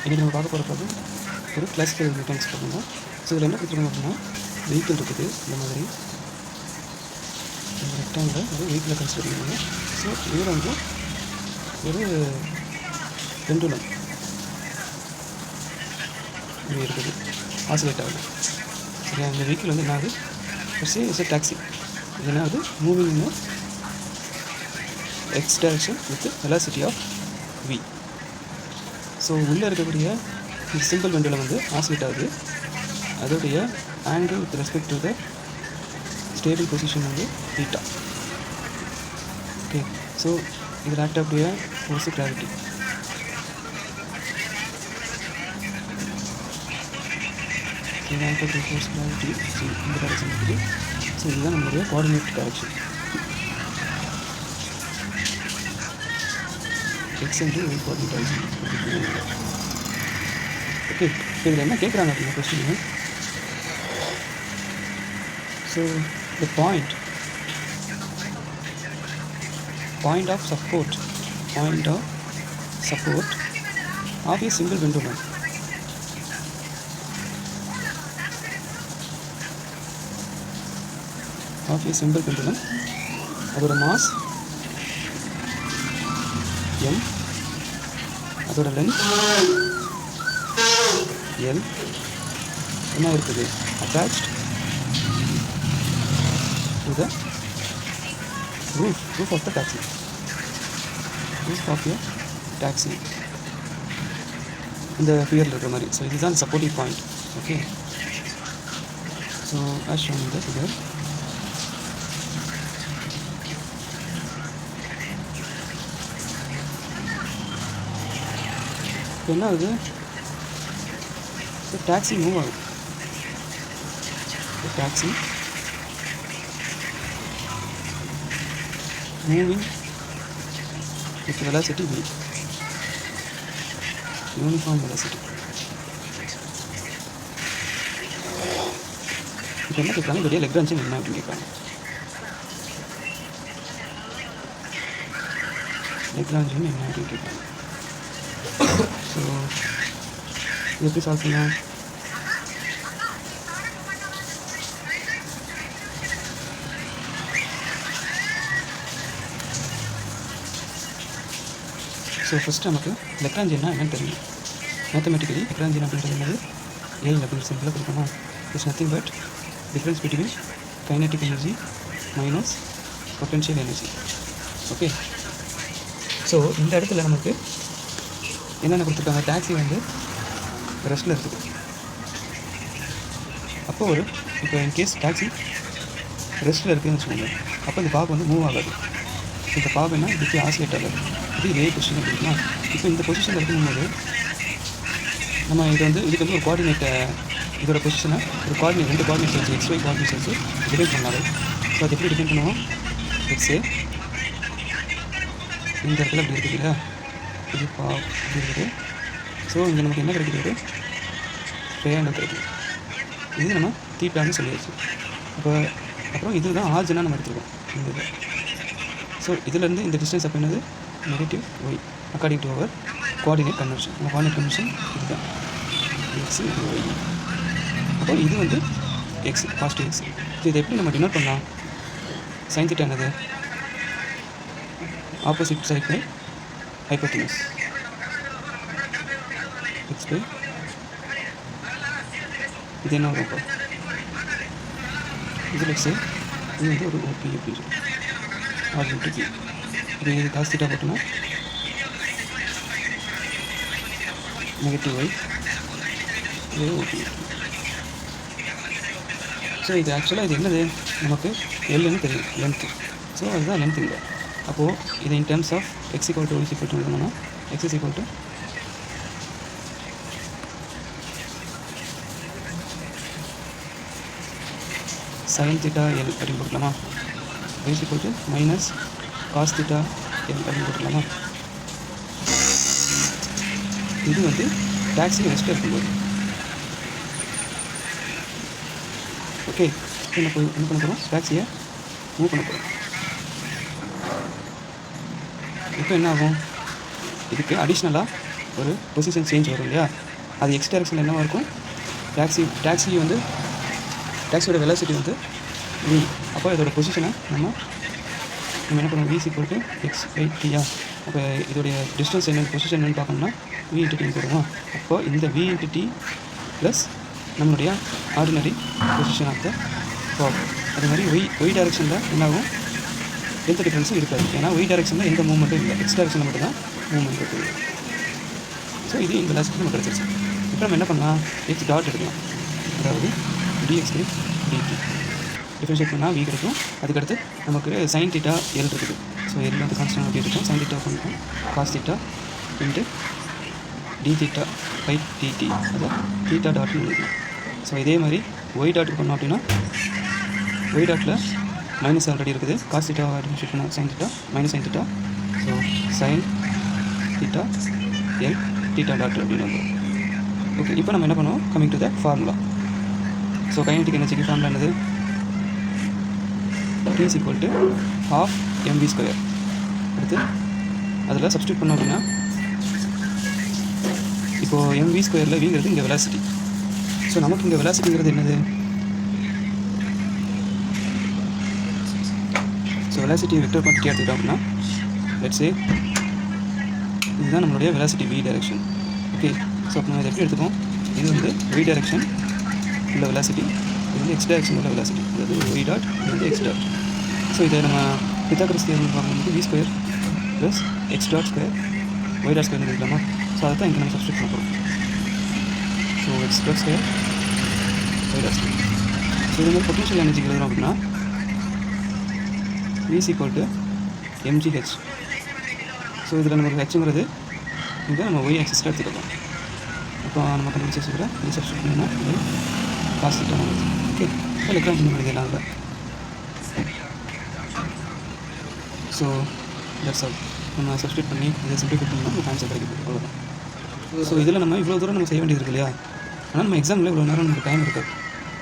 இன்றைக்கி நம்ம பார்க்க போகிறது ஒரு கிளாசிக்கல் மெக்கானிக்ஸ் பார்க்கணும். ஸோ இதில் என்ன கொடுத்துருக்கோம் அப்படின்னா வெஹிக்கிள் இருக்குது. இந்த மாதிரி இந்த ரெக்டாங்கில் ஒரு வெஹிக்கிளை கன்சிடர் பண்ணுவாங்க. ஸோ இதில் வந்து ஒரு பெண்டுலம் இங்கே இருக்குது, ஆசிலேட் ஆகுது. சரியா? இந்த வெஹிக்கிள் வந்து என்ன ஆகுது? First is a taxi. இது என்ன ஆகுது? Moving in X direction with velocity of V. So உள்ளே இருக்கக்கூடிய இந்த சிம்பிள் பெண்டுலம் வந்து ஆசிலேட் ஆகுது. அதோடைய angle with respect to the stable position வந்து தீட்டா. ஓகே, ஸோ இதில் ஆக்ட் ஆகக்கூடிய ஃபோர்ஸ் கிராவிட்டி. ஃபோர்ஸ் கிராவிட்டி இந்த டைரக்ஷன் இருக்குது. ஸோ இதுதான் நம்மளுடைய கோஆர்டினேட் டைரக்ஷன். எக்ஸ் என்று ஒரு கோஆர்டினேட் டைரக்ஷன். ஓகே, இப்போ இதில் என்ன கேட்குறாங்க அப்படின்னா question. So the point of support of a single pendulum அதோட மாஸ் m, அதோட லென்த் l என்ன இருக்குது? attached to the roof of the taxi. இந்த ஃபிகரில் இருக்கிற மாதிரி. ஸோ இதுதான் supportive point. Okay, so as shown in the figure. இப்போ என்ன ஆகுது? ஸோ டாக்ஸி மூவ் ஆகுது. Taxi moving with velocity v, uniform velocity. இப்போ என்ன கேட்குறாங்க? இதோடைய லெக்ரான்ஜியன் என்ன அப்படின்னு கேட்குறாங்க. லெக்ரான்ஜியன் என்ன அப்படின்னு கேட்குறாங்க. ஸோ எப்படி சால்வ் பண்ணலாம்? ஸோ ஃபஸ்ட்டு நமக்கு லெக்ரான்ஜியன்னா என்னன்னு தெரியும். மேத்தமெட்டிக்கலி லெக்ரான்ஜியன் அப்படின்றது என்னது? எல் அப்படின்னு சிம்பிளாக கொடுக்கணுமா? It's nothing but difference between kinetic energy minus potential energy. Okay, so இந்த இடத்துல நமக்கு என்னென்ன கொடுத்துருக்காங்க? டாக்ஸி வந்து ரெஸ்ட்டில் இருக்குது. அப்போ இப்போ இன்கேஸ் டாக்ஸி ரெஸ்ட்டில் இருக்குதுன்னு வச்சுக்கோங்க. அப்போ இந்த பாப் வந்து மூவ் ஆகாது. இந்த பாப் என்ன இப்படி ஆசிலேட் ஆகாது. இது இதே பொசிஷன் இருக்குங்களா? இப்போ இந்த பொசிஷனில் இருக்கும்போது நம்ம இதுக்கு வந்து ஒரு கோஆர்டினேட்டை, இதோட பொசிஷனை ஒரு கோஆர்டினேட், ரெண்டு கோஆர்டினேட் வச்சு XY கோஆர்டினேட் வச்சு டிஃபைன் பண்ணாரு. ஸோ அது எப்படி டிஃபைன் பண்ணுவோம்? எக்ஸு இந்த இடத்துல இப்படி இருக்குது இல்லையா? இது இப்படி இருக்குது. ஸோ இங்கே நமக்கு என்ன கிடைக்கிறது? ட்ரையாங்கிள் கிடைக்குது. இது நம்ம தீட்டான்னு சொல்லியாச்சு. அப்புறம் இதுதான் ஆர்ஜினாக நம்ம எடுத்துருக்கோம் இந்த இது. ஸோ இதிலேருந்து இந்த டிஸ்டன்ஸ் அப்போ என்னது? Negative y according to our coordinate conversion. நம்ம கோஆர்டினேட் கன்வர்ஷன் இதுதான் எக்ஸு, இது y. அப்போ இது வந்து எக்ஸ், பாசிட்டிவ் எக்ஸ். ஸோ இதை எப்படி நம்ம டினோட் பண்ணலாம்? சைன் தீட்டா என்னது? Opposite side by hypotenuse. X by இது என்ன வரும்? இப்போ இது எக்ஸு, இது வந்து ஒரு ஓபி அப்படின்னு சொல்லி ஆர்ஜின் டு பி. இது காஸ் தீட்டா போட்டோம்னா நெகட்டிவ் y, இது ஓகே. ஸோ இது ஆக்சுவலாக இது என்னது? நமக்கு எல்லுன்னு தெரியும், லென்த்து. ஸோ அதுதான் லென்த் இல்லை. அப்போது இது in terms of x equal to y equal to என்னன்னா x is equal to sine theta L அப்படின்னு போட்டுக்கலாமா? y is equal to minus cos theta L அப்படின்னு போட்டுக்கலாமா? இது வந்து டாக்ஸி ரெஸ்ட்டில் இருக்கும்போது. ஓகே, என்ன பண்ண போகிறோம்? டாக்ஸியை மூவ் பண்ண போகிறோம். இப்போ என்ன ஆகும்? இதுக்கு அடிஷ்னலாக ஒரு பொசிஷன் சேஞ்ச் வரும் இல்லையா, அது எக்ஸ் டைரக்ஷனில் என்னவாக இருக்கும், டாக்ஸியோட வெலாசிட்டி வந்து v. அப்போ இதோட பொசிஷனை நம்ம என்ன பண்ணுவோம், v = x/t. அப்போ இதோடைய டிஸ்டன்ஸ் என்னென்னு பொசிஷன் என்னென்னு பார்க்கணும்னா v × t வருமா. அப்போ இந்த v × t ப்ளஸ் நம்மளுடைய ordinary position of the bob. அதே மாதிரி ஒய் டைரக்ஷனில் என்னாகும், எந்த டிஃப்ரென்ஸும் இருக்காது. ஏன்னா ஒய் டைரக்ஷனில் எந்த மூவ்மெண்ட்டும் இல்லை, எக்ஸ் டைரக்ஷனில் மட்டும் தான் மூவ்மெண்ட் இருக்குது. ஸோ இது இந்த வெலாசிட்டி நம்ம கிடச்சிருச்சு. இப்போ நம்ம என்ன பண்ணலாம், x டாட் எடுக்கலாம். அதாவது dx/dt டிஃபரன்ஷியேட் பண்ணால் v கிடைக்கும். அதுக்கடுத்து நமக்கு sin θ L இருக்குது. ஸோ L வந்து கான்ஸ்டன்ட் அப்படி இருக்கும். sin θ பண்ணிட்டோம், cos θ × dθ/dt அதை θ டாட்னு எழுதிக்கலாம். ஸோ இதே மாதிரி ஒய் டாட்டுக்கு பண்ணோம் அப்படின்னா ஒய் டாட்டில் மைனஸ் ஆல்ரெடி இருக்குது, cos θ டிஃபரன்ஷியேட் பண்ணால் sin θ -sin θ. So sin θ L θ dot அப்படின்னு வந்துடும். ஓகே, இப்போ நம்ம என்ன பண்ணுவோம், coming to the formula. So kinetic எனர்ஜிக்கு ஃபார்முலா என்னது, T = ½ mv². அடுத்து அதில் சப்ஸ்டியூட் பண்ணோம் அப்படின்னா இப்போது mv²ல் விங்கிறது இங்கே வெலாசிட்டி. ஸோ நமக்கு இங்கே வெலாசிட்டிங்கிறது என்னது, ஸோ வெலாசிட்டி வெக்டர் குவான்டிட்டி எடுத்துக்கிட்டோம் அப்படின்னா லெட்ஸ் சே இதுதான் நம்மளுடைய velocity v direction. Okay, so அப்போ நம்ம இதை எப்படி எடுத்துப்போம், இது வந்து y டைரக்ஷன் உள்ள வெலாசிட்டி, இது வந்து எக்ஸ் டைரக்ஷன் உள்ள வெலாசிட்டி, அதாவது y டாட், இது வந்து எக்ஸ் டாட். ஸோ இதை நம்ம பித்தாகரஸ் தியரம் பார்க்கும்போது v² + x dot square y dot square எழுதிக்கலாமா. ஸோ அதை தான் இங்கே நம்ம சப்ஸ்டியூட் பண்ண போகிறோம். So x dot square y dot square. So இது மாதிரி பொட்டன்ஷியல் எனர்ஜிக்கு எழுதுறோம் அப்படின்னா v = mgh. ஸோ இதில் நமக்கு ஹெச்ங்கிறது இங்கே நம்ம y ஆக்சிஸில் எடுத்துக்கலாம். அப்போ நம்ம கண்டுபிடிச்சி வச்சுக்கிறோம், இது சப்ஸ்டியூட் பண்ணோம்னா இது cos θ. ஓகே, இப்போ லெக்ராஞ்சி எழுதிடலாம் இல்லை. So that's all. நம்ம சப்ஸ்டியூட் பண்ணி இதை சிம்பிளிஃபை பண்ணால் நமக்கு ஆன்சர் கிடைக்கும், அவ்வளோதான். ஸோ இதில் நம்ம இவ்வளோ தூரம் நம்ம செய்ய வேண்டியது இருக்கு இல்லையா, ஆனால் நம்ம எக்ஸாமில் இவ்வளோ நேரம் நமக்கு டைம் இருக்காது.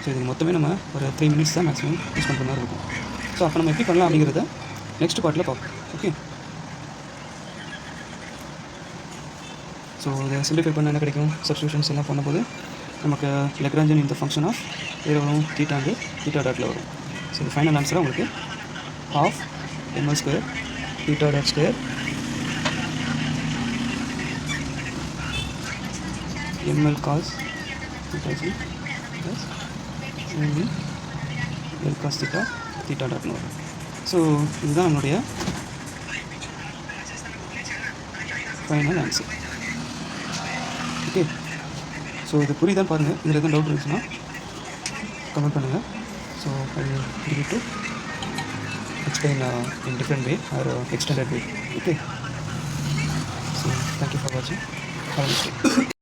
ஸோ இதுக்கு மொத்தமே நம்ம ஒரு 3 minutes தான் மேக்ஸிமம் யூஸ் பண்ணுற மாதிரி இருக்கும். ஸோ அப்போ நம்ம எப்படி பண்ணலாம் அப்படிங்கிறத நெக்ஸ்ட் பார்ட்டில் பார்ப்போம். ஓகே, ஸோ இதை சிம்பிளிஃபை பண்ண என்ன கிடைக்கும், சப்ஸ்டியூஷன்ஸ் எல்லாம் பண்ணும்போது நமக்கு லெக்ராஞ்சியன் இந்த ஃபங்க்ஷன் ஆஃப் இதில் வரும் தீட்டாண்டு தீட்டா டாட்டில் வரும். ஸோ இது ஃபைனல் ஆன்சராக உங்களுக்கு ½ ml² θ dot square ml cos θg plus L cos θ டாட்னு வரும். ஸோ இதுதான் நம்மளுடைய ஃபைனல் ஆன்சர். ஓகே, ஸோ இது புரியுதான்னு பாருங்கள். இதில் எதுவும் டவுட் இருந்துச்சுன்னா கமெண்ட் பண்ணுங்கள். So I will give it to explain in different way or extended way. Okay, so thank you for watching. Have a nice day.